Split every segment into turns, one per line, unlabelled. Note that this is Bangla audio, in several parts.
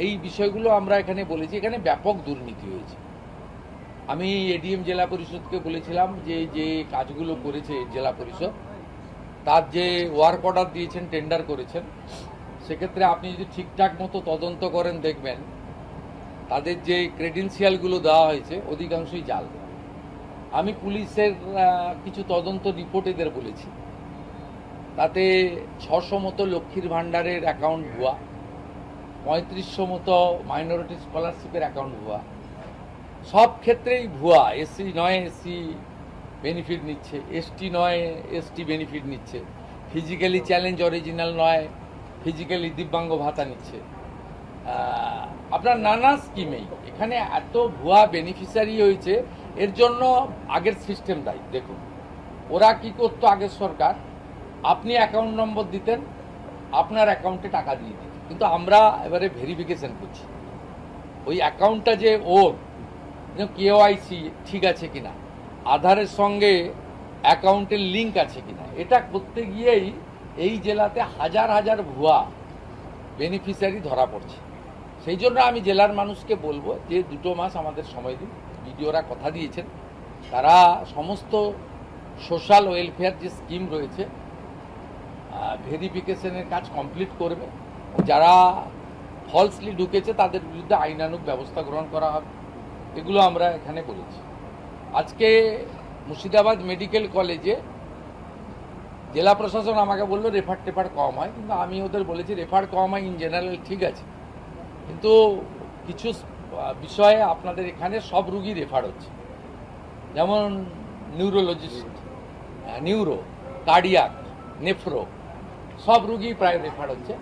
এই বিষয়গুলো আমরা এখানে বলেছি। এখানে ব্যাপক দুর্নীতি হয়েছে। আমি এডিএম জেলা পরিষদকে বলেছিলাম যে যে কাজগুলো করেছে জেলা পরিষদ, তার যে ওয়ার্ক অর্ডার দিয়েছেন, টেন্ডার করেছেন, সেক্ষেত্রে আপনি যদি ঠিকঠাক মতো তদন্ত করেন দেখবেন তাদের যে ক্রেডেন্সিয়ালগুলো দেওয়া হয়েছে অধিকাংশই জাল। আমি পুলিশের কিছু তদন্ত রিপোর্ট এদের বলেছি, তাতে 600 মতো লক্ষ্মীর ভাণ্ডারের অ্যাকাউন্ট ভুয়া, 3500 মতো মাইনরিটি স্কলারশিপের অ্যাকাউন্ট ভুয়া, সব ক্ষেত্রেই ভুয়া। এসসি নয় এসসি বেনিফিট নিচ্ছে, এসটি নয় এসটি বেনিফিট নিচ্ছে, ফিজিক্যালি চ্যালেঞ্জ অরিজিনাল নয় ফিজিক্যালি দিব্যাঙ্গ ভাতা নিচ্ছে। আপনার নানা স্কিমেই এখানে এত ভুয়া বেনিফিশিয়ারি হয়েছে। এর জন্য আগের সিস্টেম দায়ী। দেখুন ওরা কি করতো, আগের সরকার, আপনি অ্যাকাউন্ট নম্বর দিতেন, আপনার অ্যাকাউন্টে টাকা দিয়ে দিত, কিন্তু আমরা এবারে ভেরিফিকেশন করছি ওই অ্যাকাউন্টটা যে ওর কেওয়াইসি ঠিক আছে কিনা, আধারের সঙ্গে অ্যাকাউন্টের লিঙ্ক আছে কিনা, এটা করতে গিয়েই এই জেলাতে হাজার হাজার ভুয়া বেনিফিশিয়ারি ধরা পড়ছে। সেই জন্য আমি জেলার মানুষকে বলবো যে 2 মাস আমাদের সময় দিন। বিডিওরা কথা দিয়েছেন তারা সমস্ত সোশ্যাল ওয়েলফেয়ার যে স্কিম রয়েছে ভেরিফিকেশনের কাজ কমপ্লিট করবে। যারা ফলসলি ঢুকেছে তাদের বিরুদ্ধে আইনানুগ ব্যবস্থা গ্রহণ করা হবে। এগুলো আমরা এখানে বলেছি। আজকে মুর্শিদাবাদ মেডিকেল কলেজে জেলা প্রশাসন আমাকে বললো রেফার টেফার কম হয়, কিন্তু আমি ওদের বলেছি রেফার কম হয় ইন জেনারেল ঠিক আছে, কিন্তু কিছু বিষয়ে আপনাদের এখানে সব রুগী রেফার হচ্ছে, যেমন নিউরোলজিস্ট, নিউরো, কার্ডিয়াক, নেফ্রো, সব রুগী প্রায় রেফার হচ্ছে।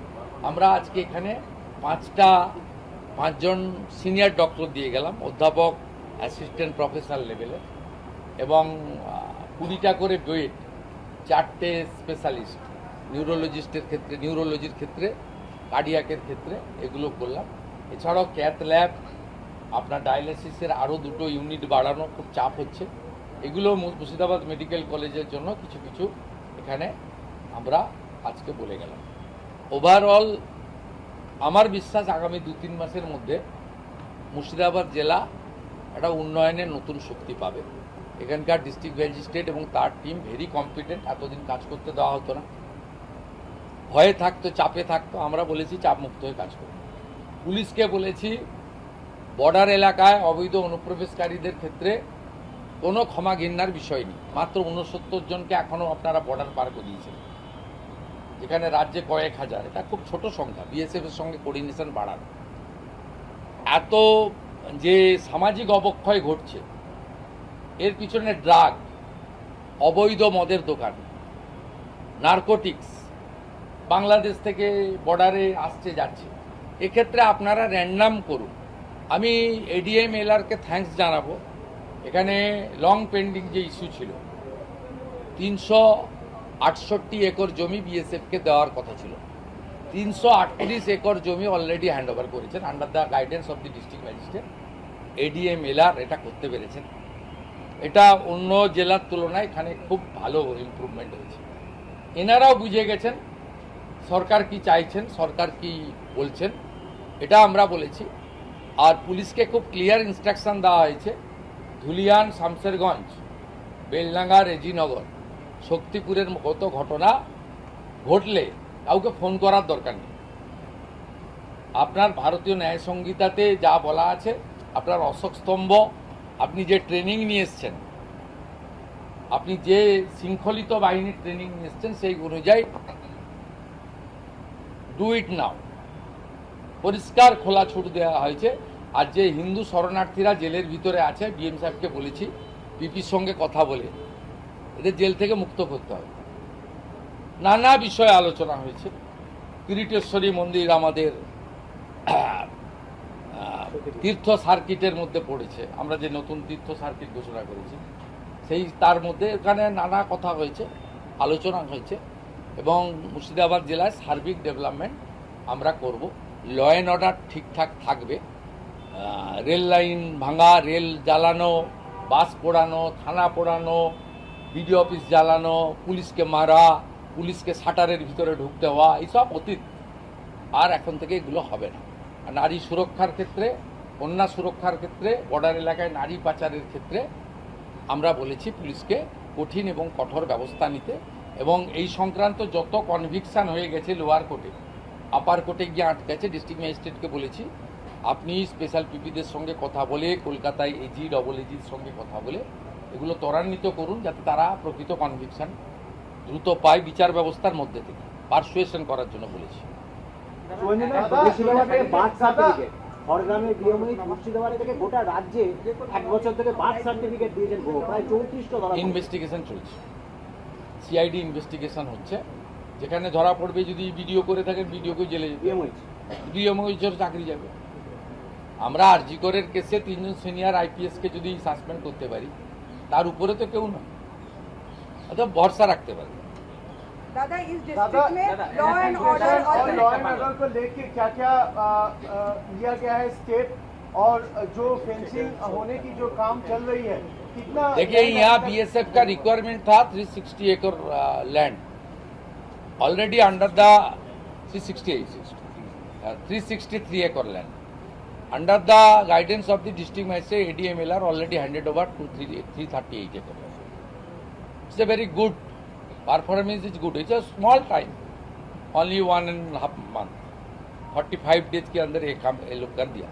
আমরা আজকে এখানে 5জন সিনিয়র ডক্টর দিয়ে গেলাম, অধ্যাপক, অ্যাসিস্ট্যান্ট প্রফেসর লেভেলে, এবং 20টা করে বেড, 4টে স্পেশালিস্ট, নিউরোলজিস্টের ক্ষেত্রে, নিউরোলজির ক্ষেত্রে, কার্ডিয়াকের ক্ষেত্রে, এগুলো করলাম। এছাড়াও ক্যাথ ল্যাব, আপনার ডায়ালিসিসের আরও 2টো ইউনিট বাড়ানো খুব চাপ হচ্ছে। এগুলো মুর্শিদাবাদ মেডিকেল কলেজের জন্য কিছু কিছু এখানে আমরা আজকে বলে গেলাম। ওভারঅল আমার বিশ্বাস আগামী 2-3 মাসের মধ্যে মুর্শিদাবাদ জেলা একটা উন্নয়নের নতুন শক্তি পাবে। এখানকার ডিস্ট্রিক্ট ম্যাজিস্ট্রেট এবং তার টিম ভেরি কম্পিটেন্ট। এতদিন কাজ করতে দেওয়া হতো না, ভয়ে থাকতো, চাপে থাকতো। আমরা বলেছি চাপ মুক্ত হয়ে কাজ করব। পুলিশকে বলেছি বর্ডার এলাকায় অবৈধ অনুপ্রবেশকারীদের ক্ষেত্রে কোনো ক্ষমা ঘৃণার বিষয় নেই। মাত্র 69 জনকে এখনও আপনারা বর্ডার পার করিয়েছেন, যেখানে রাজ্যে কয়েক হাজার। এটা খুব ছোট সংখ্যা। বিএসএফ এর সঙ্গে কোঅর্ডিনেশন বাড়ানো। এত যে সামাজিক অবক্ষয় ঘটছে এর পিছনে ড্রাগ, অবৈধ মদের দোকান, নারকোটিক্স বাংলাদেশ থেকে বর্ডারে আসছে যাচ্ছে। এক্ষেত্রে আপনারা র্যান্ডাম করুন। আমি এডিএম এলআরকে থ্যাঙ্কস জানাবো। এখানে লং পেন্ডিং যে ইস্যু ছিল, 368 একর জমি বিএসএফকে দেওয়ার কথা ছিল, 338 একর জমি অলরেডি হ্যান্ড ওভার করেছেন under the guidance of the district magistrate. ADM LR এটা করতে পেরেছেন। এটা অন্য জেলার তুলনায় এখানে খুব ভালো ইমপ্রুভমেন্ট হয়েছে। এনারাও বুঝে গেছেন সরকার কি চাইছেন, সরকার কি বলছেন, এটা আমরা বলেছি। আর পুলিশকে খুব ক্লিয়ার ইনস্ট্রাকশন দেওয়া হয়েছে, ধুলিয়ান, শামসেরগঞ্জ, বেলডাঙ্গা, রেজিনগর, শক্তিপুরের মতো ঘটনা ঘটলে কাউকে ফোন করার দরকার নেই। আপনার ভারতীয় ন্যায় সংহিতাতে যা বলা আছে, আপনার অশোক স্তম্ভ, আপনি যে ট্রেনিং নিয়ে এসছেন, আপনি যে শৃঙ্খলিত বাহিনীর ট্রেনিং নিয়ে এসছেন, সেই অনুযায়ী ডু ইট নাও। পরিষ্কার খোলা ছুট দেওয়া হয়েছে। আর যে হিন্দু শরণার্থীরা জেলের ভিতরে আছে, ডিএম সাহেবকে বলেছি পিপির সঙ্গে কথা বলে এদের জেল থেকে মুক্ত করতে হবে। নানা বিষয়ে আলোচনা হয়েছে। কিরিটেশ্বরী মন্দির আমাদের তীর্থ সার্কিটের মধ্যে পড়েছে, আমরা যে নতুন তীর্থ সার্কিট ঘোষণা করেছি, সেই তার মধ্যে এখানে নানা কথা হয়েছে, আলোচনা হয়েছে। এবং মুর্শিদাবাদ জেলায় সার্বিক ডেভেলপমেন্ট আমরা করব। ল অ্যান্ড অর্ডার ঠিকঠাক থাকবে। রেল লাইন ভাঙা, রেল জ্বালানো, বাস পোড়ানো, থানা পোড়ানো, বিডিও অফিস জ্বালানো, পুলিশকে মারা, পুলিশকে শাটারের ভিতরে ঢুকতে হওয়া, এইসব অতীত। আর এখন থেকে এগুলো হবে না। নারী সুরক্ষার ক্ষেত্রে, কন্যা সুরক্ষার ক্ষেত্রে, বর্ডার এলাকায় নারী পাচারের ক্ষেত্রে আমরা বলেছি পুলিশকে কঠিন এবং কঠোর ব্যবস্থা নিতে, এবং এই সংক্রান্ত যত কনভিকশন হয়ে গেছে লোয়ার কোর্টে, আপার কোর্টে গিয়ে আটকেছে, ডিস্ট্রিক্ট ম্যাজিস্ট্রেটকে বলেছি আপনি স্পেশাল পিপিদের সঙ্গে কথা বলে, কলকাতায় এজি ডবল এজির সঙ্গে কথা বলে এগুলো ত্বরান্বিত করুন, যাতে তারা প্রকৃত কনভিকশন দ্রুত পায় বিচার ব্যবস্থার মধ্যে থেকে, পারসুয়েশন করার জন্য বলেছি।
ঝড়গ্রামে গৃহমন্ত্রী মুর্শিদাবাদে থেকে গোটা রাজ্যে 1 বছর থেকে বার্থ সার্টিফিকেট দিয়েছেন প্রায় 34টা ধরা।
ইনভেস্টিগেশন চলছে, সিআইডি ইনভেস্টিগেশন হচ্ছে, যেখানে ধরা পড়বে, যদি ভিডিও করে থাকেন ভিডিওকে জেলে যেতে, গৃহমন্ত্রীর চাকরি যাবে। আমরা আরজি করের কেসে 3 জন সিনিয়র আইপিএসকে যদি সাসপেন্ড করতে পারি, তার উপরে তো কেউ না, অর্থাৎ ভরসা राखते पारे।
दादा इस डिस्ट्रिक्ट में लॉ एंड ऑर्डर
को लेके क्या-क्या लिया गया है स्टेप, और जो फेंसिंग होने की जो काम चल रही है कितना?
देखिए, यहाँ बीएसएफ का रिक्वायरमेंट था 360 एकड़ लैंड, ऑलरेडी अंडर द 363 एकड़ land under the guidance of the district magistrate ADMLR already handed over to 338 एकड़। It's a very good performance, is good. It's a small time, only 1.5 month, 45 days के अंदर ये काम ये लोग कर दिया।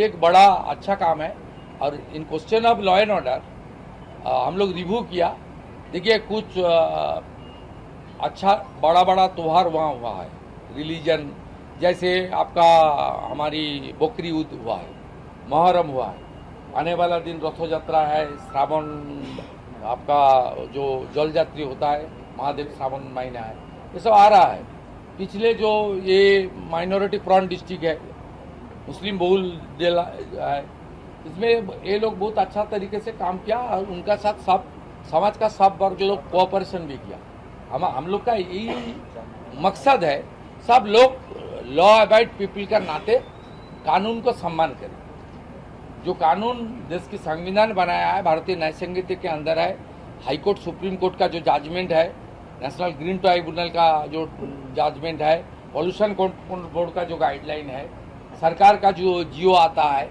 एक बड़ा अच्छा काम है। और in question of law and order हम लोग रिव्यू किया। देखिए, कुछ अच्छा बड़ा बड़ा त्योहार वहाँ हुआ है, रिलीजन, जैसे आपका हमारी बकरी ईद हुआ है, मुहर्रम हुआ है, आने वाला दिन रथ यात्रा है, श्रावण आपका जो जल यात्री होता है, महादेव श्रावण महीना है, ये सब आ रहा है। पिछले जो ये माइनॉरिटी प्रॉन डिस्ट्रिक्ट है, मुस्लिम बहुल जिला है, इसमें ये लोग बहुत अच्छा तरीके से काम किया, और उनका साथ सब समाज का सब वर्ग लोग कोऑपरेशन भी किया। हम लोग का यही मकसद है, सब लोग लॉ अबाइड पीपल का नाते कानून को सम्मान करें। जो कानून देश की संविधान बनाया है, भारतीय न्याय संहिता के अंदर है, हाई कोर्ट सुप्रीम कोर्ट का जो जजमेंट है, नेशनल ग्रीन ट्राइब्यूनल का जो जजमेंट है, पॉल्यूशन कंट्रोल बोर्ड का जो गाइडलाइन है, सरकार का जो जियो आता है,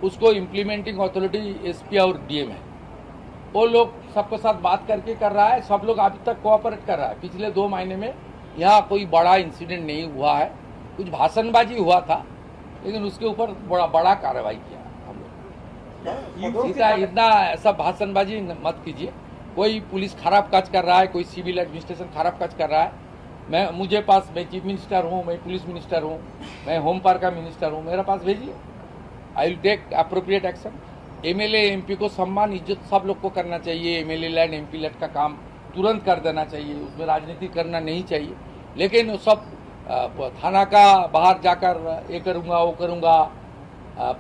उसको इम्प्लीमेंटिंग अथॉरिटी SP और DM है, वो लोग सबके साथ बात करके कर रहा है। सब लोग अभी तक कोऑपरेट कर रहा है। पिछले 2 महीने में यहाँ कोई बड़ा इंसिडेंट नहीं हुआ है, कुछ भाषणबाजी हुआ था, लेकिन उसके ऊपर बड़ा कार्रवाई किया हम लोग। इतना ऐसा भाषणबाजी मत कीजिए। कोई पुलिस खराब काज कर रहा है, कोई सिविल एडमिनिस्ट्रेशन खराब काज कर रहा है, मैं चीफ मिनिस्टर हूँ, मैं पुलिस मिनिस्टर हूँ, मैं होम पावर का मिनिस्टर हूँ, मेरे पास भेजिए, I will take appropriate action. MLA MP को सम्मान इज्जत सब लोग को करना चाहिए। MLA लैंड MP लैंड का काम तुरंत कर देना चाहिए, उसमें राजनीति करना नहीं चाहिए। लेकिन सब थाना का बाहर जाकर ये करूँगा वो करूँगा,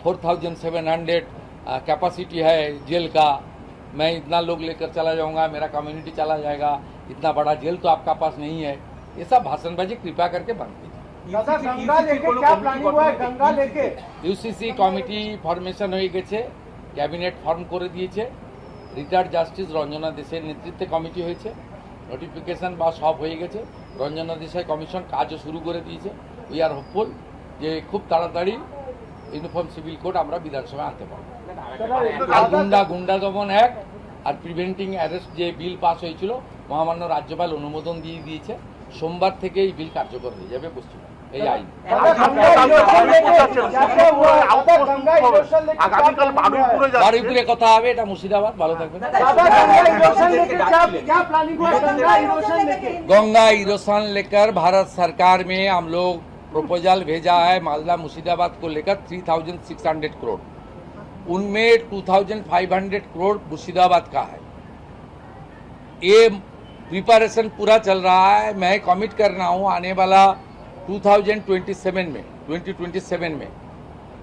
4700 कैपेसिटी है जेल का, मैं इतना लोग लेकर चला जाऊँगा, मेरा कम्युनिटी चला जाएगा, इतना बड़ा जेल तो आपका पास नहीं है, ये सब भाषणबाजी कृपया करके बंद कीजिए।
गंगा लेके क्या प्लानिंग हुआ है? गंगा लेके
UCC কমিটি ফরমেশন হয়ে গেছে, ক্যাবিনেট ফর্ম করে দিয়েছে, রিটায়ার্ড জাস্টিস রঞ্জনা দেশের নেতৃত্বে কমিটি হয়েছে, নোটিফিকেশন বা সব হয়ে গেছে, রঞ্জনা দেশাই কমিশন কাজও শুরু করে দিয়েছে। উই আর হোপফুল যে খুব তাড়াতাড়ি ইউনিফর্ম সিভিল কোড আমরা বিধানসভায় আনতে পারবো। আর গুন্ডা দমন অ্যাক্ট আর প্রিভেন্টিং অ্যারেস্ট যে বিল পাস হয়েছিল, মহামান্য রাজ্যপাল অনুমোদন দিয়ে দিয়েছে, সোমবার থেকে এই বিল কার্যকর হয়ে যাবে পশ্চিমবঙ্গে এই আইন। বারুইপুরে কথা হবে, এটা মুর্শিদাবাদ। ভালো থাকবেন। गंगा इरोशन लेकर भारत सरकार में हम लोग प्रपोजल भेजा है, मालदा मुर्शिदाबाद को लेकर 3600 करोड़, उनमें 2500 करोड़ मुर्शिदाबाद का है। ये प्रिपरेशन पूरा चल रहा है। मैं कमिट कर रहा हूँ आने वाला 2027 में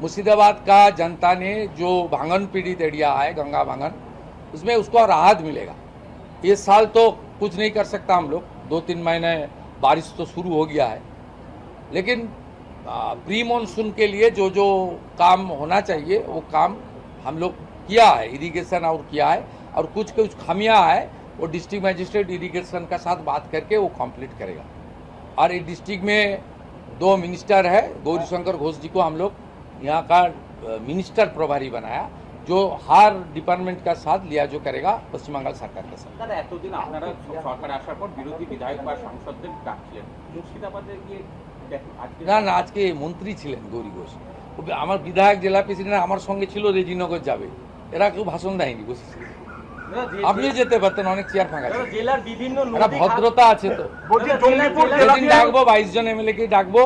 मुर्शिदाबाद का जनता ने जो भांगन पीड़ित एरिया है, गंगा भांगन, उसमें उसको राहत मिलेगा। ये साल तो कुछ नहीं कर सकता हम लोग, 2-3 महीने बारिश तो शुरू हो गया है, लेकिन प्री मानसून के लिए जो जो काम होना चाहिए वो काम हम लोग किया है, इरिगेशन और किया है, और कुछ खामियां है वो डिस्ट्रिक्ट मैजिस्ट्रेट इरिगेशन का साथ बात करके वो कंप्लीट करेगा। और इस डिस्ट्रिक्ट में 2 मिनिस्टर है, गौरीशंकर घोष जी को हम लोग यहाँ का मिनिस्टर प्रभारी बनाया, जो हर डिपार्टमेंट का साथ लिया जो करेगा पश्चिम बंगाल सरकार के साथ।
দাদা এতদিন আপনারা সরকারে আসার পর বিরোধী বিধায়ক বা সাংসদদের ডাকছিলেন, মুর্শিদাবাদে গিয়ে আজকে
না না, আজকে মন্ত্রী ছিলেন গৌরী ঘোষ, আমার বিধায়ক জেলা প্রেসিডেন্ট আমার সঙ্গে ছিল, রেজিনগর যাবে, এরা কেউ ভাষণ দেয়নি, বসেছিল। আপনিও যেতে পারতেন, অনেক চেয়ার ফাঁকা ছিল।
জেলার বিভিন্ন
একটা ভদ্রতা আছে তো।
বলছি জঙ্গিপুর
সেদিন ডাকবো 22 জন এমএলএ কে ডাকবো,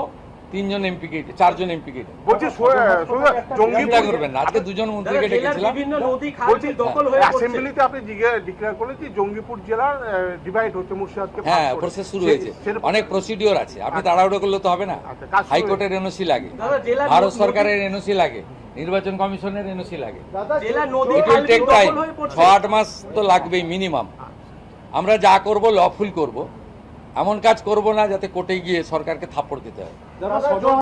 3 জন এমপি কে, 4 জন এমপি কে।
বলছি জঙ্গিপুর
চিন্তা করবেন না, আজকে 2 জন মন্ত্রীকে ডেকেছিলাম।
বিভিন্ন নদী খাল দখল হয়ে পড়ছে।
অ্যাসেম্বলিতে আপনি ডিক্লেয়ার করলেন যে জঙ্গিপুর জেলার ডিভাইড হচ্ছে মুর্শিদাবাদকে ভাগ
হ্যাঁ,
করে।
প্রসেস শুরু হয়েছে,
সেটা-
অনেক প্রসিডিওর আছে, আপনি তাড়াহুড়ো করলে তো হবে না।
আচ্ছা, কাজ শুরু
হাইকোর্টের এনওসি লাগে,
দাদা, জেলার
ভারত
নদী-
সরকারের এনওসি লাগে, নির্বাচন কমিশনের এনওসি লাগে।
दादा
জেলা নদী
ইট
খাল
উইল টেক টাইম,
দখল হয়ে পড়ছে।
6-8 মাস তো লাগবেই মিনিমাম। আমরা যা করব লফুল করব, এমন কাজ করব না যাতে কোর্টে গিয়ে সরকারকে থাপ্পড় দিতে হয়।
যারা সজল